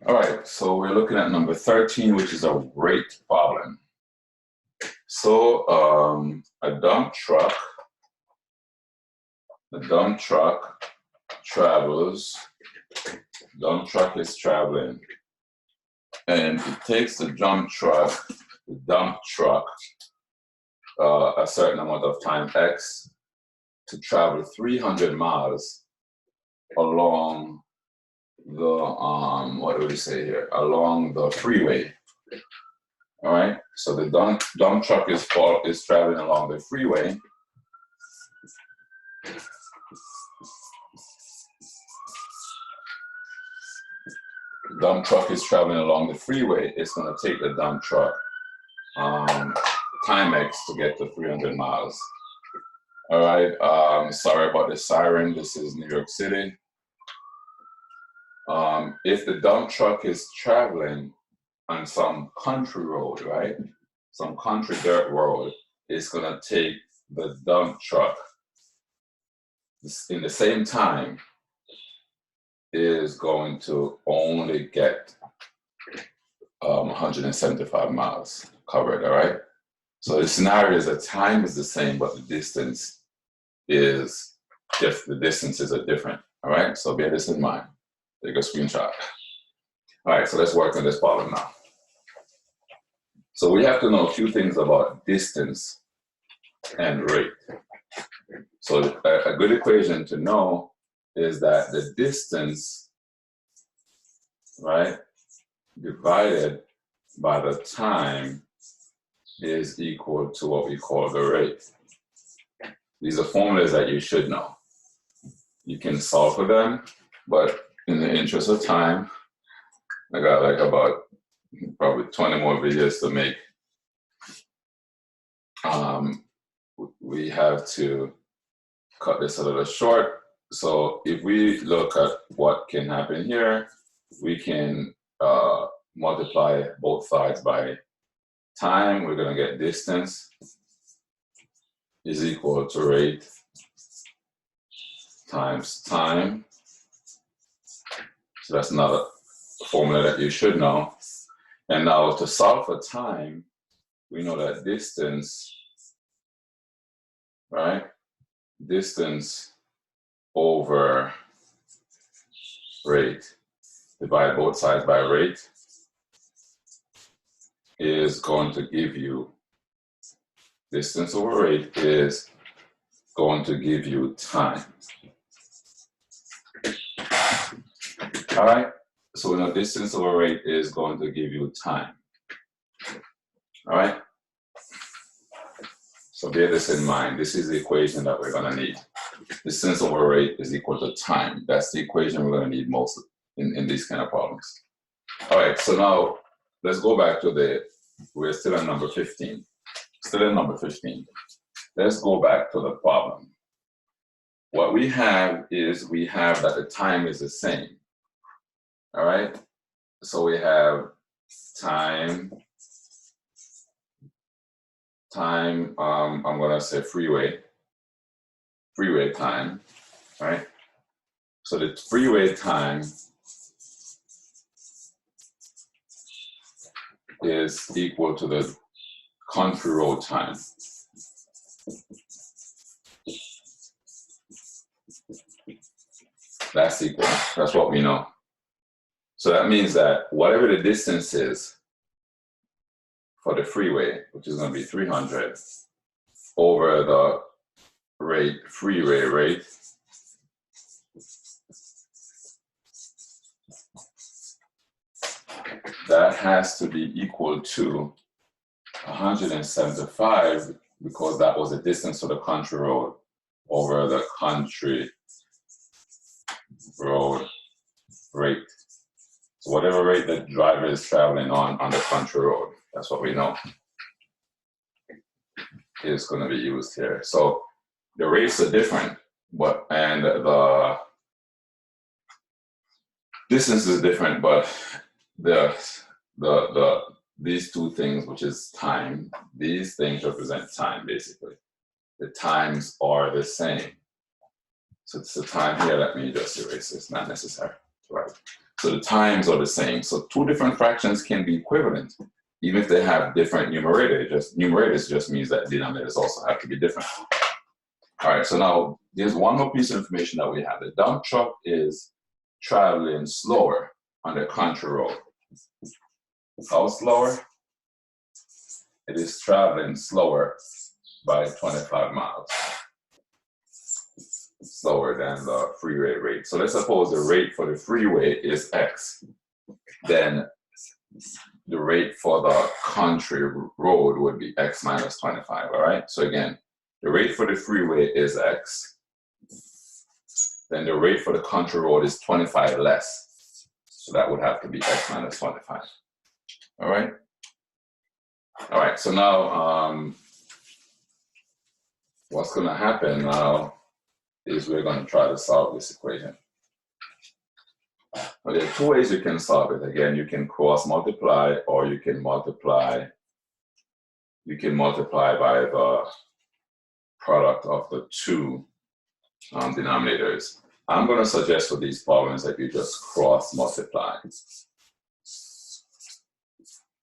All right, so we're looking at number 13, which is a rate problem. So a dump truck travels, dump truck is traveling, and it takes the dump truck a certain amount of time, X, to travel 300 miles along the, what do we say here? Along the freeway. All right, so the dump truck is traveling along the freeway. The dump truck is traveling along the freeway. It's going to take the dump truck time X to get to 300 miles. All right, sorry about the siren. This is New York City. If the dump truck is traveling on some country road, right? Some country dirt road, it's gonna take the dump truck in the same time is going to only get 175 miles covered, all right? So the scenario is that time is the same, but the distance is just, the distances are different, all right? So bear this in mind. Take a screenshot. All right, so let's work on this problem now. So we have to know a few things about distance and rate. So a good equation to know is that the distance, right, divided by the time is equal to what we call the rate. These are formulas that you should know. You can solve for them, but in the interest of time, I got like about probably 20 more videos to make. We have to cut this a little short. So if we look at what can happen here, we can multiply both sides by time. We're going to get distance is equal to rate times time. So that's another formula that you should know. And now to solve for time, we know that distance, right? Distance over rate, divide both sides by rate, is going to give you, distance over rate is going to give you time. All right, so we know distance over rate is going to give you time. All right, so bear this in mind. This is the equation that we're going to need. Distance over rate is equal to time. That's the equation we're going to need most in these kind of problems. All right, so now let's go back to we're still in number 15. Still in number 15. Let's go back to the problem. What we have is we have that the time is the same. All right, so we have time, I'm gonna say freeway time, right? So the freeway time is equal to the country road time. That's equal, that's what we know. So that means that whatever the distance is for the freeway, which is going to be 300, over the rate, freeway rate, that has to be equal to 175, because that was the distance to the country road over the country road rate. So whatever rate the driver is traveling on the country road, that's what we know is going to be used here. So the rates are different, and the distance is different, but these two things, which is time, these things represent time basically. The times are the same. So it's the time here. Let me just erase this. Not necessary. Right. So the times are the same. So two different fractions can be equivalent, even if they have different numerators. Numerators just means that denominators also have to be different. All right, so now there's one more piece of information that we have. The dump truck is traveling slower on the country road. How slower? It is traveling slower by 25 miles. Slower than the freeway rate. So let's suppose the rate for the freeway is X. Then the rate for the country road would be X minus 25, all right? So again, the rate for the freeway is X. Then the rate for the country road is 25 less. So that would have to be X minus 25, all right? All right, so now what's gonna happen now is we're gonna try to solve this equation. Well, there are two ways you can solve it. Again, you can cross multiply or you can multiply by the product of the two denominators. I'm gonna suggest for these problems that you just cross multiply.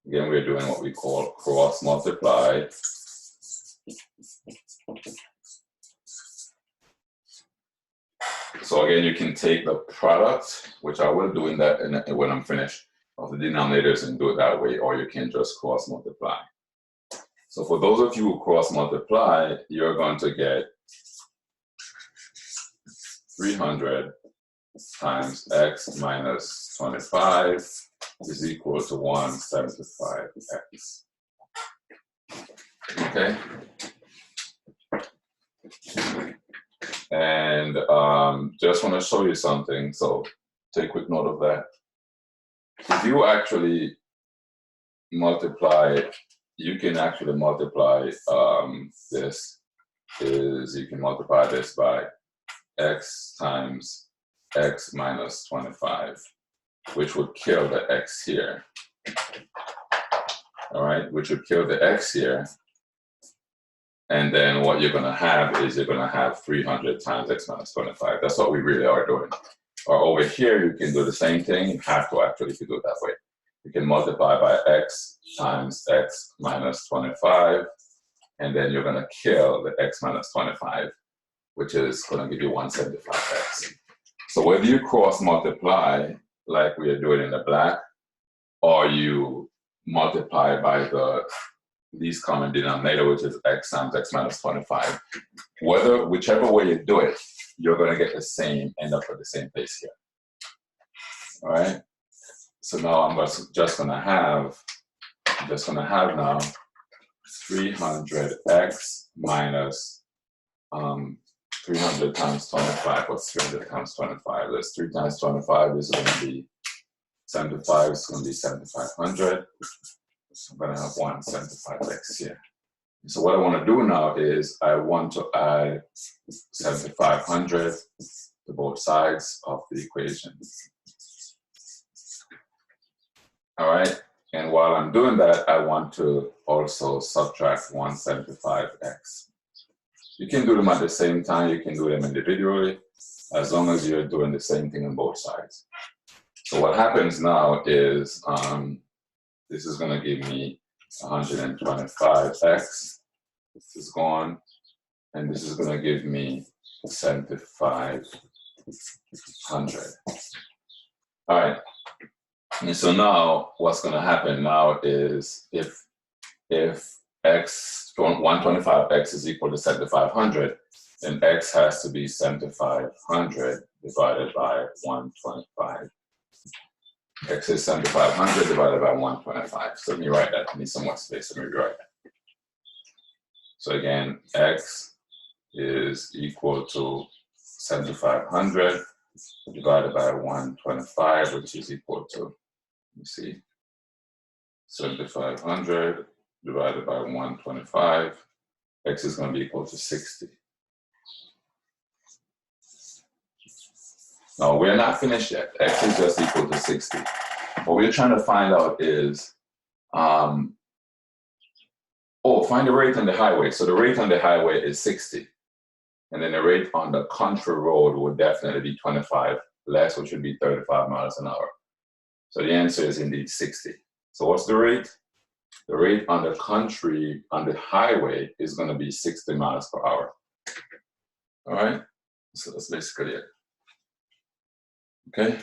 Again, we're doing what we call cross multiply. So again, you can take the product, which I will do in that when I'm finished, of the denominators and do it that way, or you can just cross multiply. So for those of you who cross multiply, you're going to get 300 times X minus 25 is equal to 175X. Okay? And just want to show you something, so take quick note of that. If you actually multiply, you can actually multiply this, you can multiply this by X times X minus 25, which would kill the X here. All right, which would kill the X here. And then what you're gonna have is you're gonna have 300 times X minus 25. That's what we really are doing. Or over here, you can do the same thing. You have to actually do it that way. You can multiply by X times X minus 25, and then you're gonna kill the X minus 25, which is gonna give you 175X. So whether you cross multiply, like we are doing in the black, or you multiply by the least common denominator, which is X times X minus 25, whichever way you do it, you're gonna get the same, end up at the same place here. All right? So now I'm just gonna have now 300X minus 300 times 25. What's 300 times 25? That's 3 times 25 is gonna be 75, it's gonna be 7,500. So I'm gonna have 175X here. So what I wanna do now is I want to add 7,500 to both sides of the equation. All right, and while I'm doing that, I want to also subtract 175X. You can do them at the same time, you can do them individually, as long as you're doing the same thing on both sides. So what happens now is, this is gonna give me 125X, this is gone, and this is gonna give me 7,500. All right, and so now what's gonna happen now is if 125X is equal to 7,500, then X has to be 7,500 divided by 125. X is 7,500 divided by 125. So let me write that. I need some more space. Let me rewrite that. So again, X is equal to 7,500 divided by 125, which is equal to, let me see, 7,500 divided by 125. X is going to be equal to 60. No, we're not finished yet. X is just equal to 60. What we're trying to find out is, find the rate on the highway. So the rate on the highway is 60. And then the rate on the country road would definitely be 25 less, which would be 35 miles an hour. So the answer is indeed 60. So what's the rate? The rate on the highway is going to be 60 miles per hour. All right, so that's basically it. Okay.